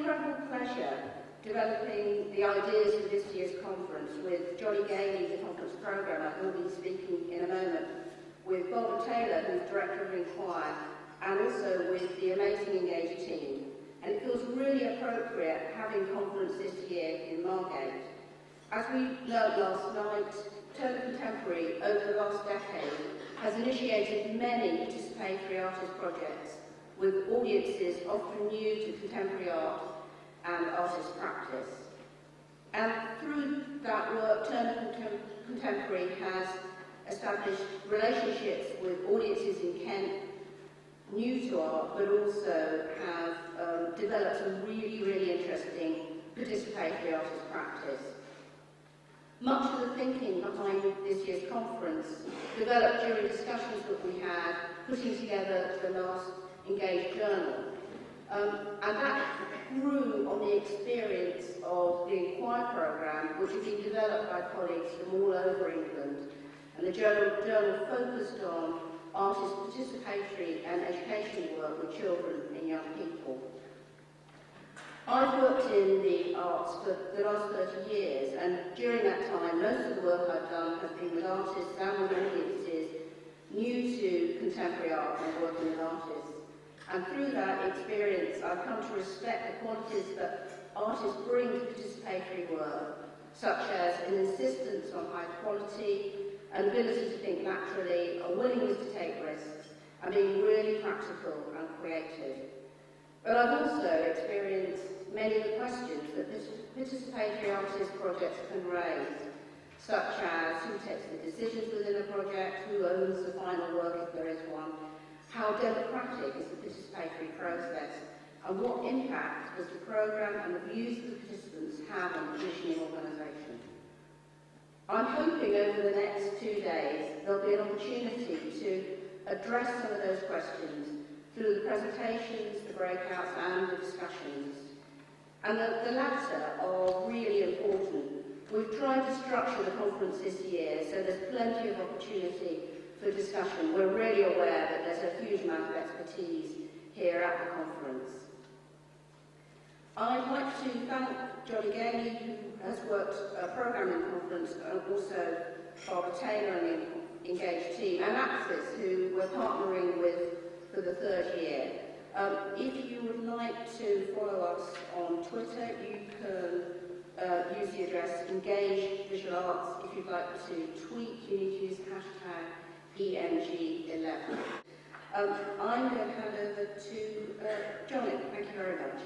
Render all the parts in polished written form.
incredible pleasure developing the ideas for this year's conference with Johnny Gailey, the conference programmer, who will be speaking in a moment, with Bob Taylor, who's Director of Inquire, and also with the amazing Engage team. And it feels really appropriate having conference this year in Margate. As we learned last night, Turner Contemporary, over the last decade, has initiated many participatory artist projects with audiences often new to contemporary art and artist practice. And through that work, Turner Contemporary has established relationships with audiences in Kent, new to art, but also have developed some really, really interesting participatory artist practice. Much of the thinking behind this year's conference developed during discussions that we had putting together the last Engage journal. And that grew on the experience of the Inquire programme, which has been developed by colleagues from all over England. And the journal focused on artist participatory and education work with children and young people. I've worked in the arts for the last 30 years, and during that time, most of the work I've done has been with artists and with audiences new to contemporary art and working with artists. And through that experience, I've come to respect the qualities that artists bring to participatory work, such as an insistence on high quality, an ability to think naturally, a willingness to take risks, and being really practical and creative. But I've also experienced many of the questions that participatory artist projects can raise, such as who takes the decisions within a project, who owns the final work if there is one, how democratic is the participatory process, and what impact does the programme and the views of the participants have on the commissioning organisation. I'm hoping over the next 2 days there'll be an opportunity to address some of those questions through the presentations, the breakouts and the discussions. And the latter are really important. We've tried to structure the conference this year so there's plenty of opportunity for discussion. We're really aware that there's a huge amount of expertise here at the conference. I'd like to thank Johnny Gailey, who has worked programming the conference, and also Barbara Taylor and the Engage team, and Axis, who we're partnering with for the 3rd year. If you would like to follow us on Twitter, you can use the address Engage Visual Arts. If you'd like to tweet, you need to use hashtag ENG11. I'm going to hand over to Johnny. Thank you very much.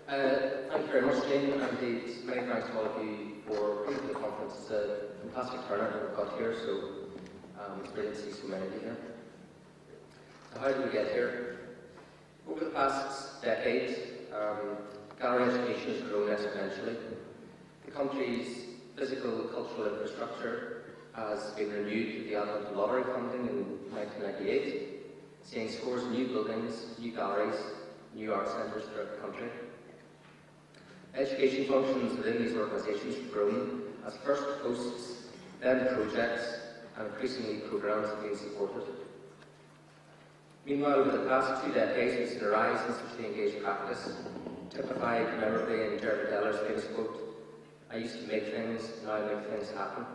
Thank you very much, Jane, and indeed many thanks to all of you for coming to the conference. It's a fantastic turnout that we've got here, so it's brilliant to see so many of you here. So how did we get here? Over the past decade, gallery education has grown exponentially. The country's physical cultural infrastructure has been renewed with the advent of lottery funding in 1998, seeing scores of new buildings, new galleries, new art centres throughout the country. Education functions within these organisations have grown as first posts, then projects, and increasingly programmes have been supported. Meanwhile, over the past 2 decades, we've seen a rise in socially engaged practice, typified memorably in Dermot Deller's famous quote, "I used to make things, now I make things happen."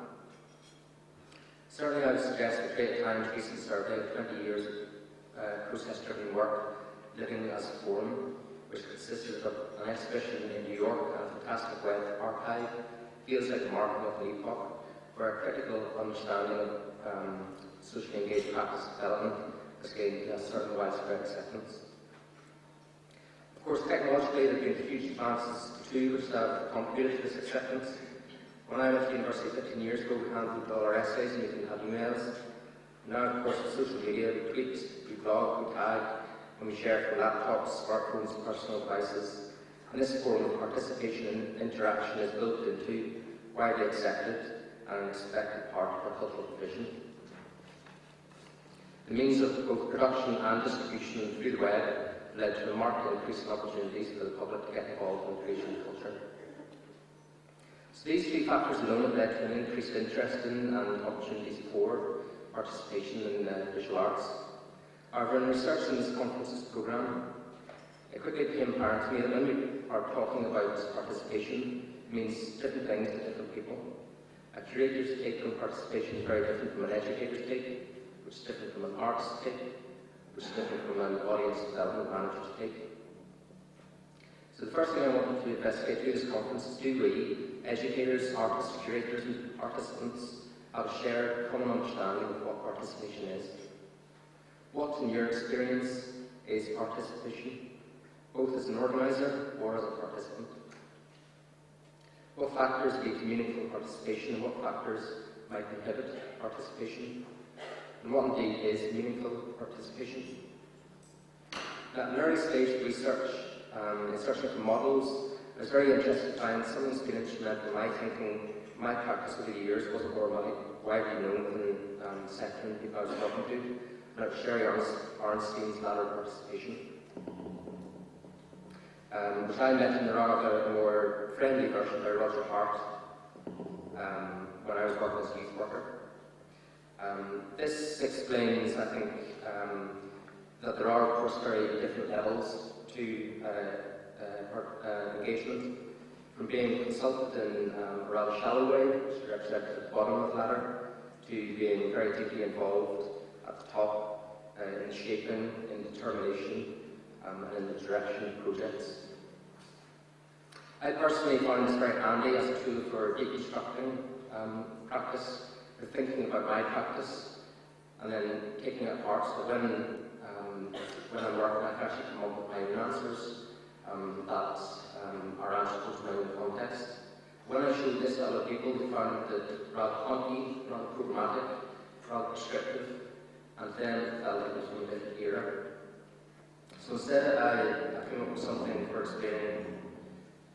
Certainly I would suggest the Creative Times recent survey of 20 years of process-driven work, living as a forum, which consisted of an exhibition in New York and a fantastic web archive, feels like the marking of an epoch, where a critical understanding of socially engaged practice development has gained a certain widespread acceptance. Of course, technologically, there have been huge advances too, which have contributed to this acceptance. When I went to university 15 years ago, we handled all our essays and we didn't have emails. Now, of course, with social media, we tweet, we blog, we tag, and we share from laptops, smartphones, and personal devices. And this form of participation and interaction is built into, widely accepted, and an expected part of our cultural provision. The means of both production and distribution through the web led to a marked increase in opportunities for the public to get involved in creation culture. So these three factors alone have led to an increased interest in and opportunities for participation in visual arts. However, in researching this conference's programme, it quickly became apparent to me that when we are talking about participation, it means different things to different people. A curator's take on participation is very different from an educator's take, which is different from an arts take, which is different from an audience development manager's take. So the first thing I wanted to investigate through this conference is, do we, educators, artists, curators and participants, have a shared common understanding of what participation is? What, in your experience, is participation, both as an organiser or as a participant? What factors lead to meaningful participation and what factors might inhibit participation? And what indeed is meaningful participation? At an early stage of research, in searching for models, I was very interested to find someone who's been instrumental in my thinking, my practice over the years, wasn't more widely known within the sector and people I was talking to, and that was Sherry Arnstein's ladder of participation. Which I met in the rather more friendly version by Roger Hart when I was working as a youth worker. This explains, I think, that there are, of course, very different levels to engagement, from being consulted in a rather shallow way, which is represented at the bottom of the ladder, to being very deeply involved at the top in shaping, in determination, and in the direction of projects. I personally find this very handy as a tool for deconstructing practice, for thinking about my practice, and then taking it apart. So when I'm working, I can actually come up with my own answers that are answerable to my own context. When I showed this to other people, they found it rather clunky, rather programmatic, rather prescriptive, and then it felt like it was from a different era. So instead, I came up with something for explaining,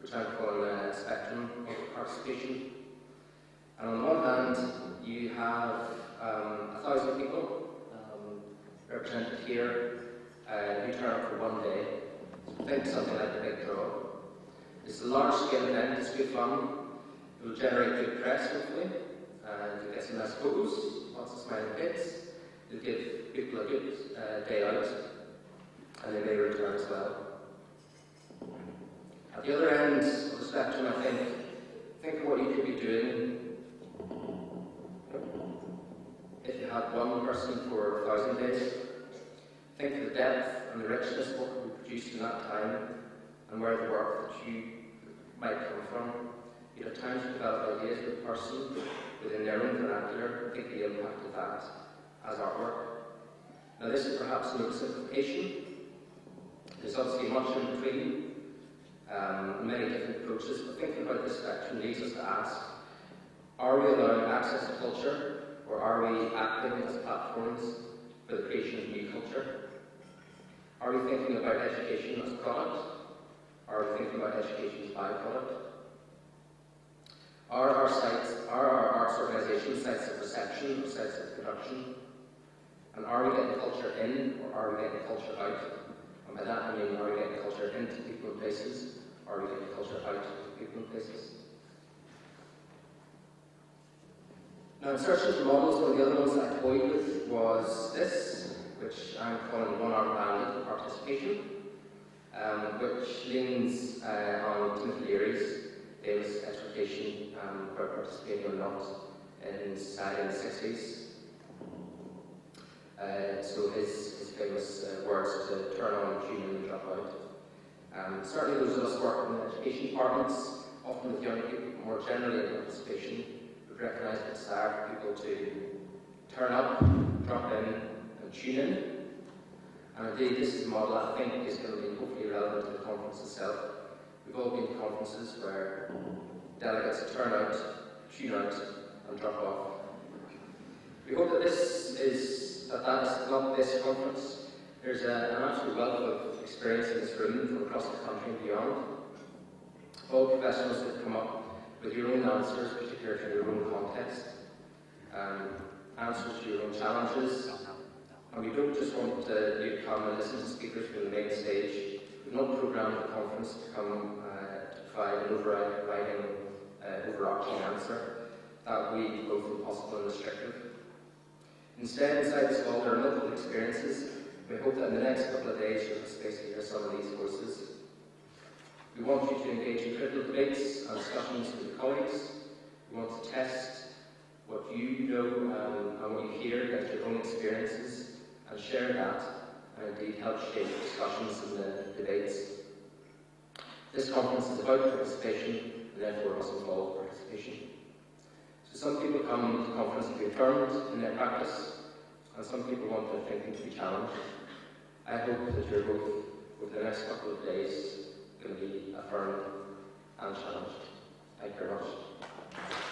which I'm calling a spectrum of participation. And on one hand, you have 1,000 people represented here who turn up for one day. So think something like the Big Draw. It's a large-scale event, it's good fun. It will generate good press, hopefully. You'll get some nice photos, lots of smiling kids. It'll give people a good day out, and they may return as well. At the other end of the spectrum, I think of what you could be doing if you had one person for 1,000 days. Think of the depth and the richness of what could be produced in that time, and where the work that you might come from. You have time to develop ideas with the person within their own vernacular, and think of the impact of that as artwork. Now this is perhaps no simplification. There's obviously much in between, many different approaches, but thinking about this spectrum leads us to ask, are we allowing access to culture, or are we acting as platforms for the creation of new culture? Are we thinking about education as a product? Are we thinking about education as a byproduct? Are our arts organisations sites of reception or sites of production? And are we getting culture in, or are we getting culture out? And by that I mean, are we getting culture into people and places, or are we getting culture out of people and places? Now, in searching for models, one of the other ones that I toyed with was this, which I'm calling one-arm banded participation, which leans on Timothy Leary's famous exhortation about participating or not in society in the 60s. So his famous words to turn on, tune in and drop out. Certainly those of us working in education departments, often with young people, but more generally in participation, would recognise the desire for people to turn up, drop in and tune in. And indeed this is a model I think is going to be hopefully relevant to the conference itself. We've all been to conferences where delegates turn out, tune out and drop off. We hope that that is not this conference. There's an absolute wealth of experience in this room from across the country and beyond. All professionals that come up with your own answers, particularly to your own context, answers to your own challenges. And we don't just want you to come and listen to speakers from the main stage. We've not programmed the conference to come to provide an overarching answer. That would be both impossible and restrictive. Instead, inside this hall, there are multiple experiences. We hope that in the next couple of days you'll have space to hear some of these voices. We want you to engage in critical debates and discussions with colleagues. We want to test what you know and what you hear against your own experiences and share that and indeed help shape discussions in the debates. This conference is about participation and therefore must involve participation. So some people come to the conference to be affirmed in their practice and some people want their thinking to be challenged. I hope that you're both, over the next couple of days, going to be affirmed and challenged. Thank you very much.